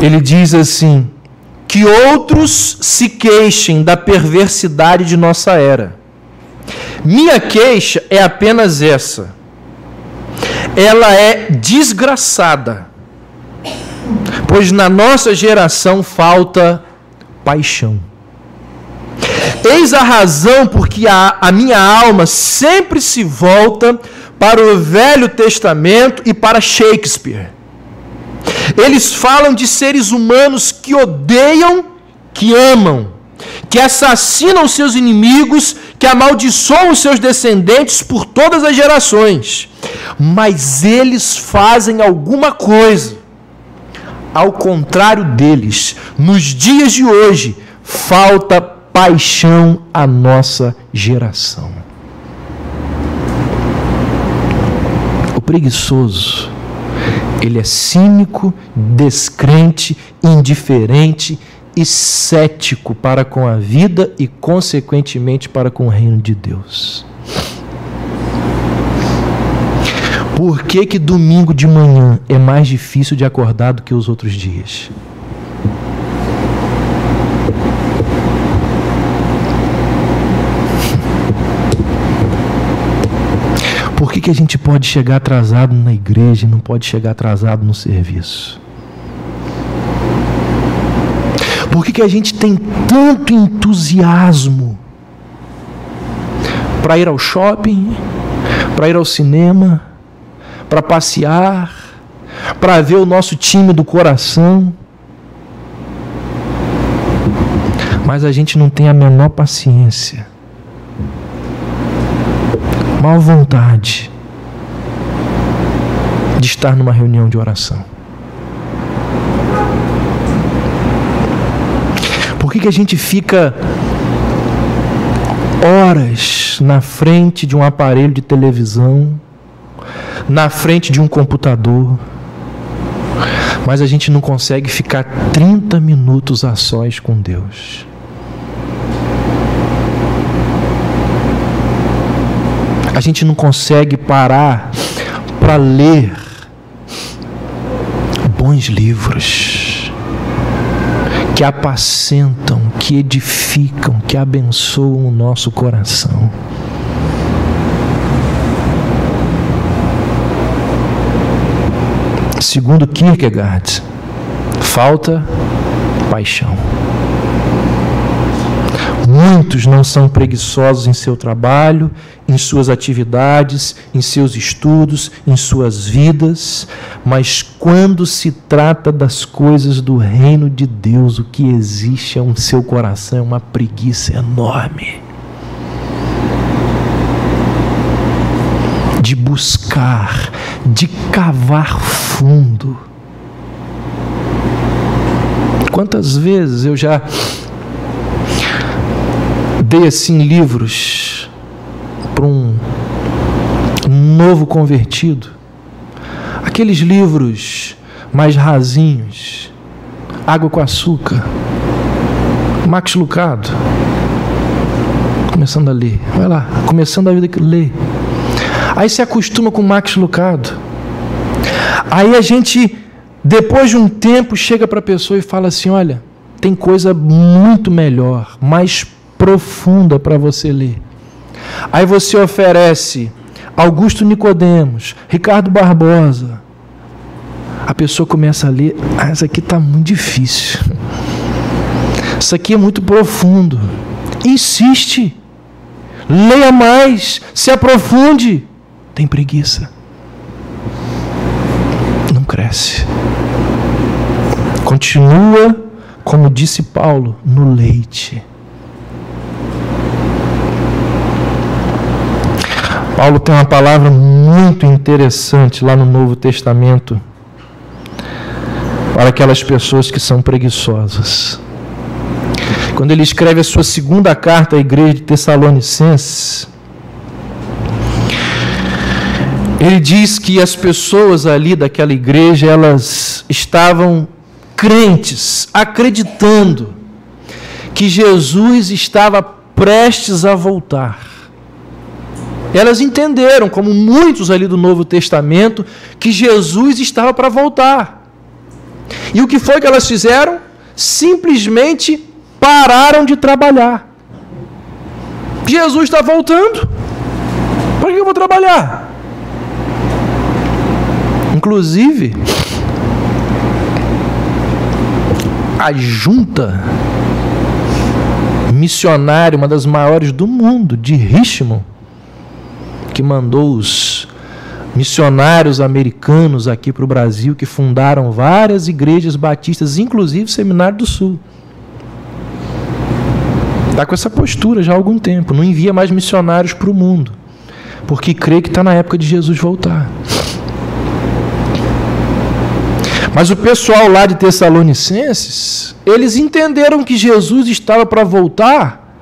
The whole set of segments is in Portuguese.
Ele diz assim: que outros se queixem da perversidade de nossa era. Minha queixa é apenas essa: ela é desgraçada, pois na nossa geração falta paixão. Eis a razão porque a minha alma sempre se volta para o Velho Testamento e para Shakespeare. Eles falam de seres humanos que odeiam, que amam, que assassinam seus inimigos, que amaldiçoam seus descendentes por todas as gerações. Mas eles fazem alguma coisa. Ao contrário deles, nos dias de hoje, falta paixão à nossa geração. O preguiçoso, ele é cínico, descrente, indiferente e cético para com a vida e, consequentemente, para com o reino de Deus. Por que domingo de manhã é mais difícil de acordar do que os outros dias? Por que a gente pode chegar atrasado na igreja e não pode chegar atrasado no serviço? Por que a gente tem tanto entusiasmo para ir ao shopping, para ir ao cinema, para passear, para ver o nosso time do coração, mas a gente não tem a menor paciência, mal vontade de estar numa reunião de oração? Por que a gente fica horas na frente de um aparelho de televisão, na frente de um computador, mas a gente não consegue ficar 30 minutos a sós com Deus? A gente não consegue parar para ler bons livros que apacentam, que edificam, que abençoam o nosso coração. Segundo Kierkegaard, falta paixão. Muitos não são preguiçosos em seu trabalho, em suas atividades, em seus estudos, em suas vidas, mas quando se trata das coisas do reino de Deus, o que existe em seu coração é uma preguiça enorme de buscar, de cavar fundo. Quantas vezes eu já dei assim livros para um novo convertido, aqueles livros mais rasinhos, Água com Açúcar, Max Lucado, começando a ler, vai lá, começando a vida que lê, aí se acostuma com Max Lucado, aí a gente, depois de um tempo, chega para a pessoa e fala assim: olha, tem coisa muito melhor, mais profunda para você ler. Aí você oferece Augusto Nicodemos, Ricardo Barbosa. A pessoa começa a ler: ah, isso aqui está muito difícil, isso aqui é muito profundo. Insiste, leia mais, se aprofunde. Tem preguiça, não cresce, continua, como disse Paulo, no leite. Paulo tem uma palavra muito interessante lá no Novo Testamento para aquelas pessoas que são preguiçosas. Quando ele escreve a sua segunda carta à igreja de Tessalonicenses, ele diz que as pessoas ali daquela igreja, elas estavam crentes, acreditando que Jesus estava prestes a voltar. Elas entenderam, como muitos ali do Novo Testamento, que Jesus estava para voltar. E o que foi que elas fizeram? Simplesmente pararam de trabalhar. Jesus está voltando. Para que eu vou trabalhar? Inclusive, a junta missionária, uma das maiores do mundo, de Richmond, que mandou os missionários americanos aqui para o Brasil, que fundaram várias igrejas batistas, inclusive o Seminário do Sul. Está com essa postura já há algum tempo, não envia mais missionários para o mundo, porque crê que está na época de Jesus voltar. Mas o pessoal lá de Tessalonicenses, eles entenderam que Jesus estava para voltar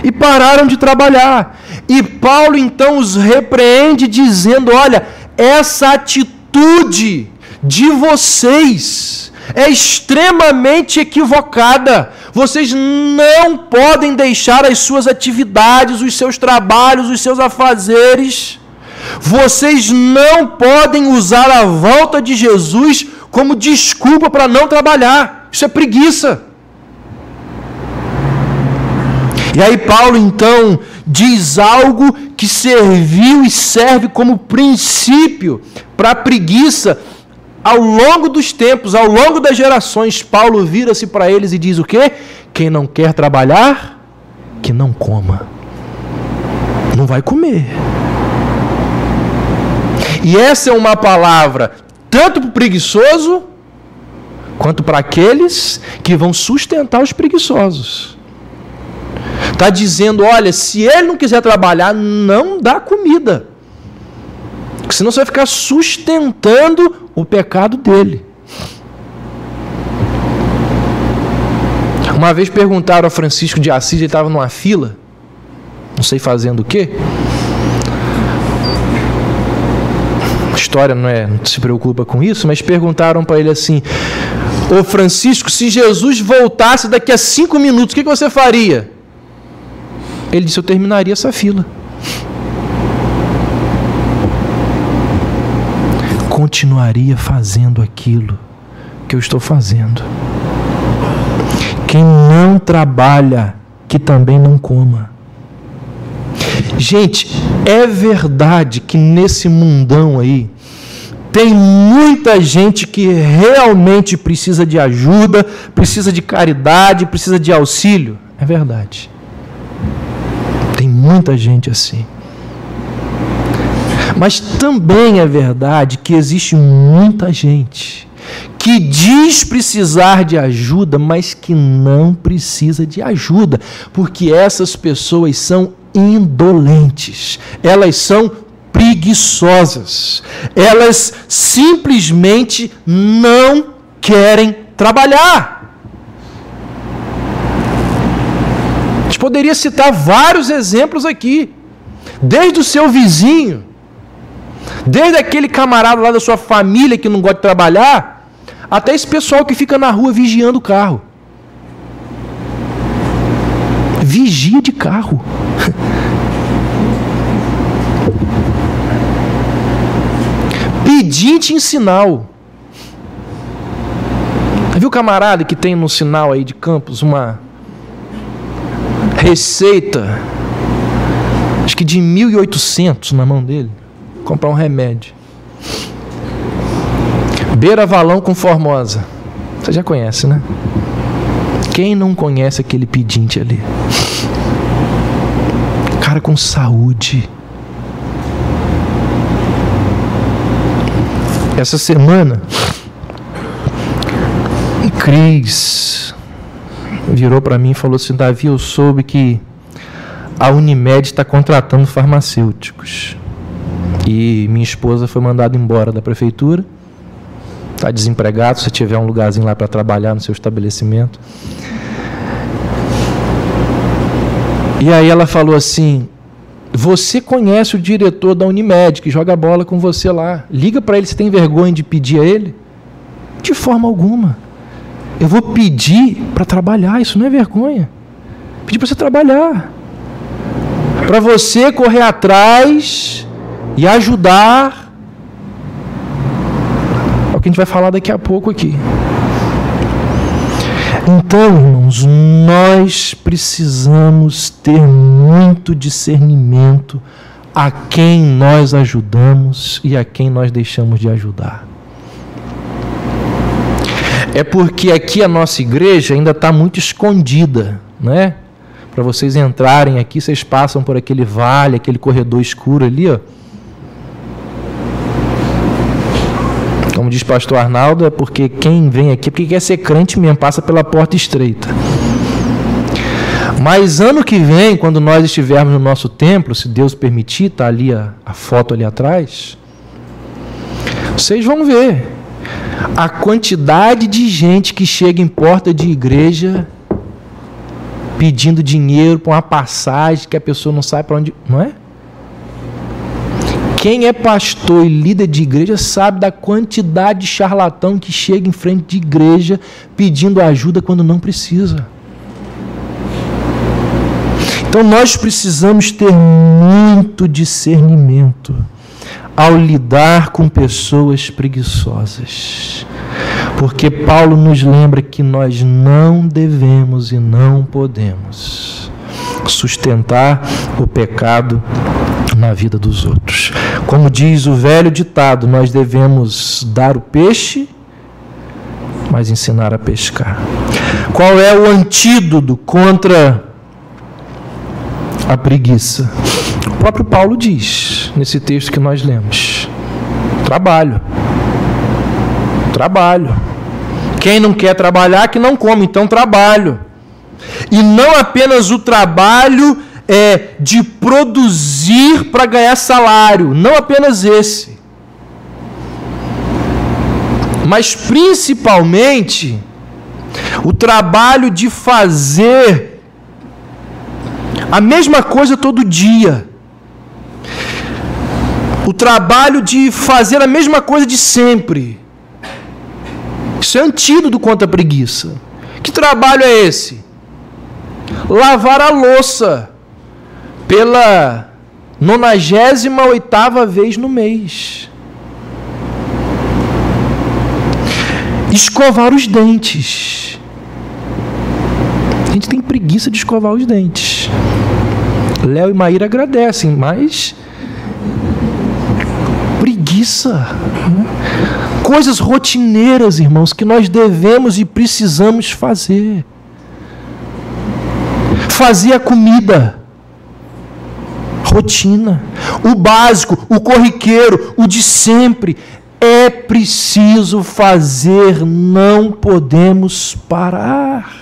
e pararam de trabalhar. E Paulo então os repreende dizendo: olha, essa atitude de vocês é extremamente equivocada. Vocês não podem deixar as suas atividades, os seus trabalhos, os seus afazeres. Vocês não podem usar a volta de Jesus como desculpa para não trabalhar. Isso é preguiça. E aí Paulo então diz algo que serviu e serve como princípio para a preguiça ao longo dos tempos, ao longo das gerações. Paulo vira-se para eles e diz o quê? Quem não quer trabalhar, que não coma. Não vai comer. E essa é uma palavra tanto para o preguiçoso, quanto para aqueles que vão sustentar os preguiçosos. Está dizendo, olha, se ele não quiser trabalhar, não dá comida. Porque senão você vai ficar sustentando o pecado dele. Uma vez perguntaram a Francisco de Assis, ele estava numa fila, não sei fazendo o quê. A história não se preocupa com isso, mas perguntaram para ele assim: ô Francisco, se Jesus voltasse daqui a 5 minutos, o que você faria? Ele disse: eu terminaria essa fila. Continuaria fazendo aquilo que eu estou fazendo. Quem não trabalha, que também não coma. Gente, é verdade que nesse mundão aí tem muita gente que realmente precisa de ajuda, precisa de caridade, precisa de auxílio. É verdade. Tem muita gente assim. Mas também é verdade que existe muita gente que diz precisar de ajuda, mas que não precisa de ajuda, porque essas pessoas são indolentes, elas são preguiçosas, elas simplesmente não querem trabalhar. A gente poderia citar vários exemplos aqui, desde o seu vizinho, desde aquele camarada lá da sua família que não gosta de trabalhar, até esse pessoal que fica na rua vigiando o carro. Vigia de carro. Pedinte em sinal. Viu o camarada que tem no sinal aí de Campos uma receita, acho que de 1.800 na mão dele, comprar um remédio. Beira Valão com Formosa. Você já conhece, né? Quem não conhece aquele pedinte ali? Cara com saúde. Essa semana, Cris virou para mim e falou assim: Davi, eu soube que a Unimed está contratando farmacêuticos. E minha esposa foi mandada embora da prefeitura. Está desempregado, se tiver um lugarzinho lá para trabalhar no seu estabelecimento. E aí ela falou assim: você conhece o diretor da Unimed, que joga bola com você lá. Liga para ele, se tem vergonha de pedir a ele. De forma alguma. Eu vou pedir para trabalhar, isso não é vergonha. Pedir para você trabalhar. Para você correr atrás e ajudar. É o que a gente vai falar daqui a pouco aqui. Então, irmãos, nós precisamos ter muito discernimento a quem nós ajudamos e a quem nós deixamos de ajudar. É porque aqui a nossa igreja ainda está muito escondida, né? Para vocês entrarem aqui, vocês passam por aquele vale, aquele corredor escuro ali, ó. Como diz o pastor Arnaldo, é porque quem vem aqui, porque quer ser crente mesmo, passa pela porta estreita. Mas ano que vem, quando nós estivermos no nosso templo, se Deus permitir, está ali a foto ali atrás, vocês vão ver a quantidade de gente que chega em porta de igreja pedindo dinheiro para uma passagem que a pessoa não sabe para onde, não é? Quem é pastor e líder de igreja sabe da quantidade de charlatão que chega em frente de igreja pedindo ajuda quando não precisa. Então nós precisamos ter muito discernimento ao lidar com pessoas preguiçosas. Porque Paulo nos lembra que nós não devemos e não podemos sustentar o pecado na vida dos outros. Como diz o velho ditado, nós devemos dar o peixe, mas ensinar a pescar. Qual é o antídoto contra a preguiça? O próprio Paulo diz, nesse texto que nós lemos: trabalho. Trabalho. Quem não quer trabalhar, que não come, então trabalho. E não apenas o trabalho de produzir para ganhar salário, não apenas esse, mas principalmente o trabalho de fazer a mesma coisa todo dia, o trabalho de fazer a mesma coisa de sempre. Isso é antídoto contra a preguiça. Que trabalho é esse? Lavar a louça pela 98ª vez no mês. Escovar os dentes. A gente tem preguiça de escovar os dentes. Léo e Maíra agradecem, mas preguiça. Coisas rotineiras, irmãos, que nós devemos e precisamos fazer. Fazer a comida. Rotina. O básico, o corriqueiro, o de sempre. É preciso fazer, não podemos parar.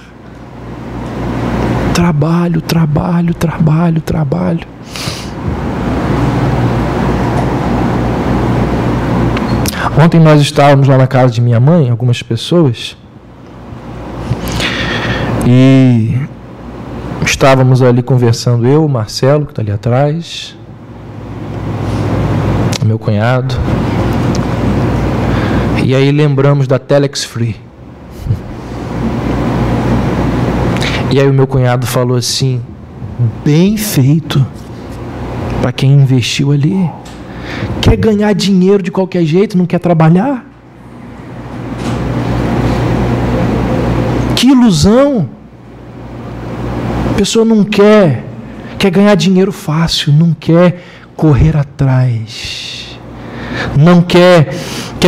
Trabalho, trabalho, trabalho, trabalho. Ontem nós estávamos lá na casa de minha mãe, algumas pessoas, e estávamos ali conversando, eu, o Marcelo, que está ali atrás, meu cunhado, e aí lembramos da Telex Free. E aí o meu cunhado falou assim: bem feito para quem investiu ali. Quer ganhar dinheiro de qualquer jeito, não quer trabalhar? Que ilusão! A pessoa não quer ganhar dinheiro fácil, não quer correr atrás, não quer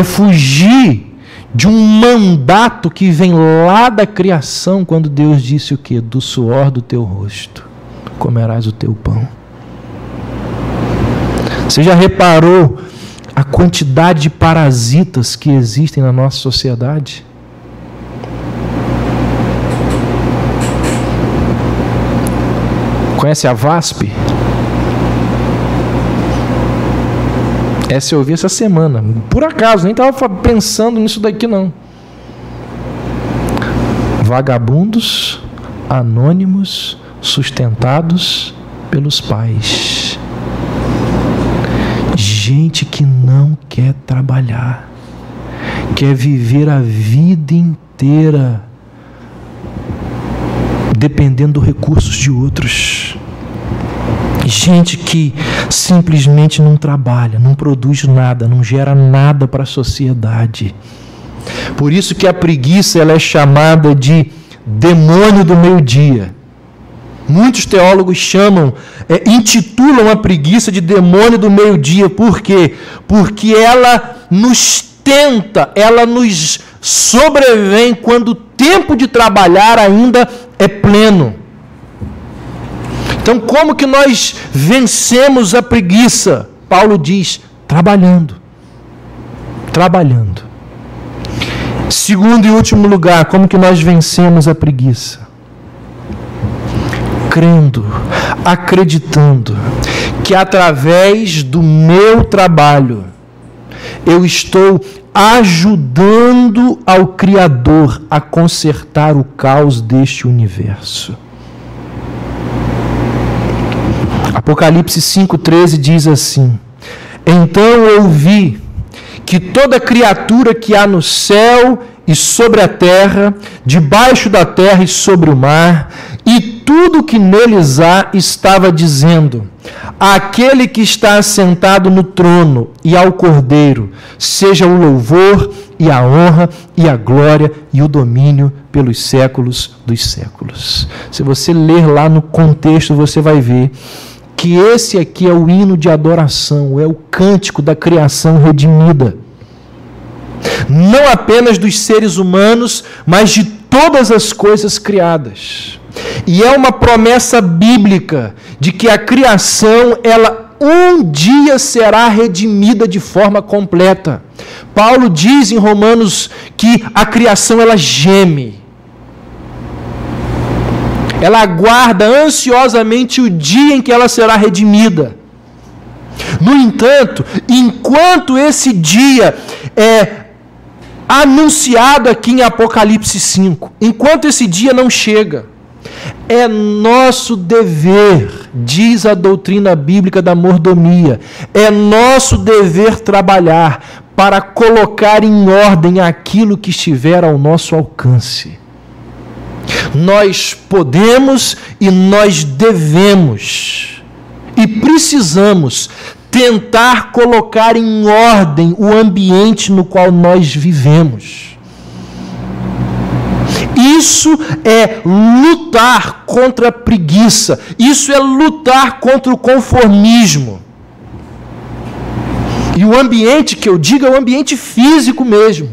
fugir de um mandato que vem lá da criação, quando Deus disse o quê? Do suor do teu rosto comerás o teu pão. Você já reparou a quantidade de parasitas que existem na nossa sociedade? Conhece a VASP? Essa eu vi essa semana. Por acaso, nem estava pensando nisso daqui não. Vagabundos anônimos sustentados pelos pais. Gente que não quer trabalhar, quer viver a vida inteira dependendo dos recursos de outros. Gente que simplesmente não trabalha, não produz nada, não gera nada para a sociedade. Por isso que a preguiça ela é chamada de demônio do meio-dia. Muitos teólogos intitulam a preguiça de demônio do meio-dia. Por quê? Porque ela nos tenta, ela nos sobrevém quando o tempo de trabalhar ainda é pleno. Então, como que nós vencemos a preguiça? Paulo diz, trabalhando. Trabalhando. Segundo e último lugar, como que nós vencemos a preguiça? Crendo, acreditando que através do meu trabalho eu estou ajudando ao Criador a consertar o caos deste universo. Apocalipse 5,13 diz assim: então eu ouvi que toda criatura que há no céu e sobre a terra, debaixo da terra e sobre o mar, e tudo que neles há, estava dizendo: àquele que está assentado no trono e ao Cordeiro, seja o louvor e a honra e a glória e o domínio pelos séculos dos séculos. Se você ler lá no contexto, você vai ver que esse aqui é o hino de adoração, é o cântico da criação redimida. Não apenas dos seres humanos, mas de todas as coisas criadas. E é uma promessa bíblica de que a criação, ela um dia será redimida de forma completa. Paulo diz em Romanos que a criação, ela geme. Ela aguarda ansiosamente o dia em que ela será redimida. No entanto, enquanto esse dia é anunciado aqui em Apocalipse 5, enquanto esse dia não chega, é nosso dever, diz a doutrina bíblica da mordomia, é nosso dever trabalhar para colocar em ordem aquilo que estiver ao nosso alcance. Nós podemos e nós devemos e precisamos tentar colocar em ordem o ambiente no qual nós vivemos. Isso é lutar contra a preguiça, isso é lutar contra o conformismo. E o ambiente que eu digo é o ambiente físico mesmo.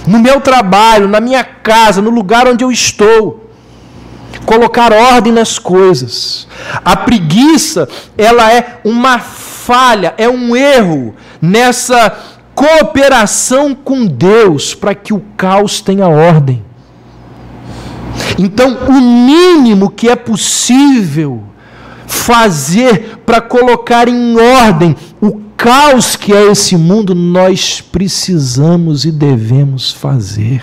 No meu trabalho, na minha casa, no lugar onde eu estou. Colocar ordem nas coisas. A preguiça, ela é uma falha, é um erro nessa cooperação com Deus para que o caos tenha ordem. Então, o mínimo que é possível fazer para colocar em ordem o caos que é esse mundo, nós precisamos e devemos fazer.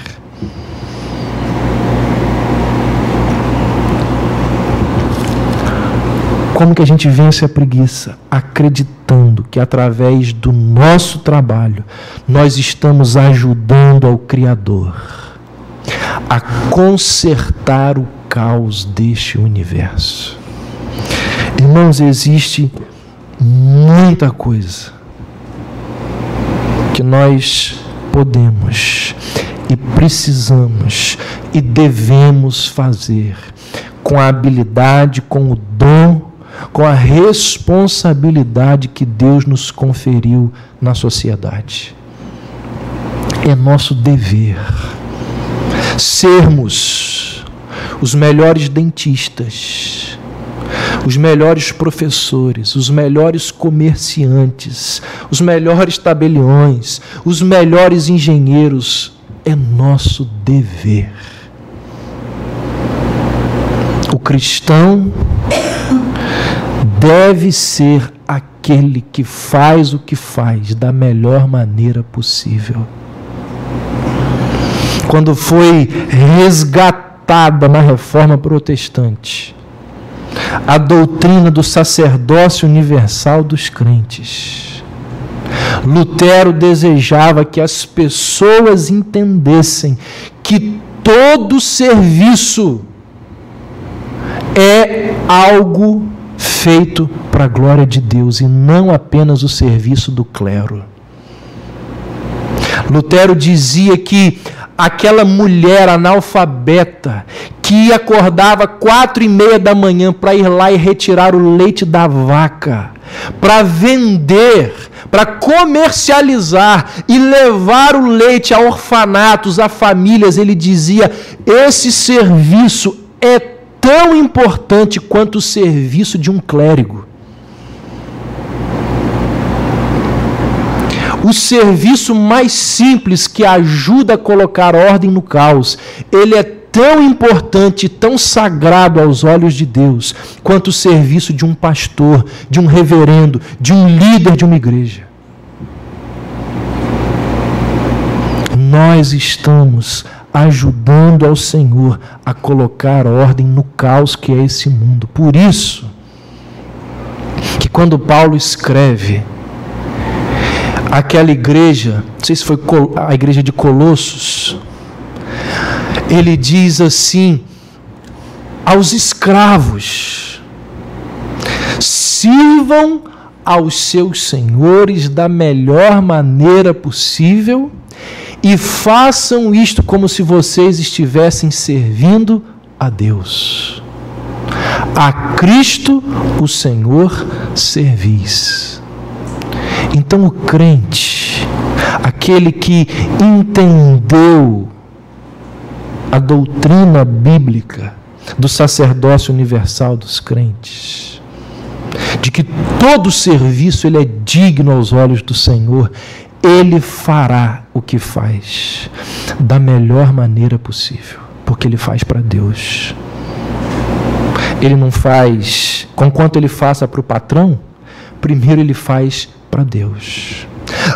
Como que a gente vence a preguiça? Acreditando que através do nosso trabalho nós estamos ajudando ao Criador a consertar o caos deste universo. Irmãos, existe muita coisa que nós podemos e precisamos e devemos fazer com a habilidade, com o dom, com a responsabilidade que Deus nos conferiu na sociedade. É nosso dever sermos os melhores dentistas, os melhores professores, os melhores comerciantes, os melhores tabeliões, os melhores engenheiros. É nosso dever. O cristão deve ser aquele que faz o que faz da melhor maneira possível. Quando foi resgatada na Reforma Protestante a doutrina do sacerdócio universal dos crentes, Lutero desejava que as pessoas entendessem que todo serviço é algo feito para a glória de Deus e não apenas o serviço do clero. Lutero dizia que aquela mulher analfabeta que acordava 4:30 da manhã para ir lá e retirar o leite da vaca, para vender, para comercializar e levar o leite a orfanatos, a famílias. Ele dizia: esse serviço é tão importante quanto o serviço de um clérigo. O serviço mais simples que ajuda a colocar ordem no caos, ele é tão importante, tão sagrado aos olhos de Deus, quanto o serviço de um pastor, de um reverendo, de um líder de uma igreja. Nós estamos ajudando ao Senhor a colocar ordem no caos que é esse mundo. Por isso, que quando Paulo escreve aquela igreja, não sei se foi a igreja de Colossos, ele diz assim aos escravos: sirvam aos seus senhores da melhor maneira possível e façam isto como se vocês estivessem servindo a Deus. A Cristo, o Senhor, servis. Então o crente, aquele que entendeu a doutrina bíblica do sacerdócio universal dos crentes, de que todo serviço ele é digno aos olhos do Senhor, ele fará o que faz da melhor maneira possível, porque ele faz para Deus. Ele não faz, conquanto ele faça para o patrão, primeiro ele faz para Deus.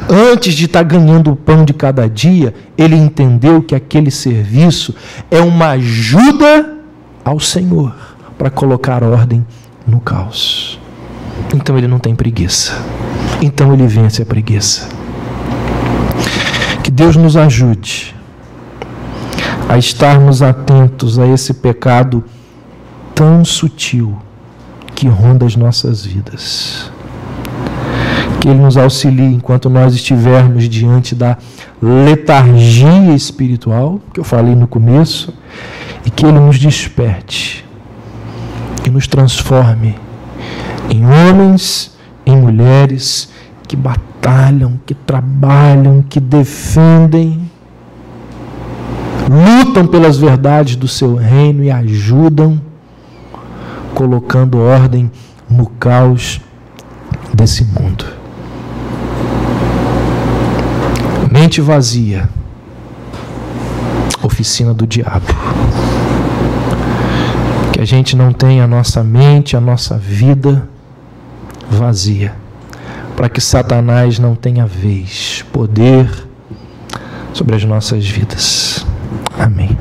Antes de estar ganhando o pão de cada dia, ele entendeu que aquele serviço é uma ajuda ao Senhor para colocar ordem no caos. Então ele não tem preguiça. Então ele vence a preguiça. Que Deus nos ajude a estarmos atentos a esse pecado tão sutil que ronda as nossas vidas. Que Ele nos auxilie enquanto nós estivermos diante da letargia espiritual, que eu falei no começo, e que Ele nos desperte e nos transforme em homens, em mulheres que batalham, que trabalham, que defendem, lutam pelas verdades do seu reino e ajudam, colocando ordem no caos desse mundo. Mente vazia, oficina do diabo. Que a gente não tenha a nossa mente, a nossa vida vazia, para que Satanás não tenha vez, poder sobre as nossas vidas. Amém.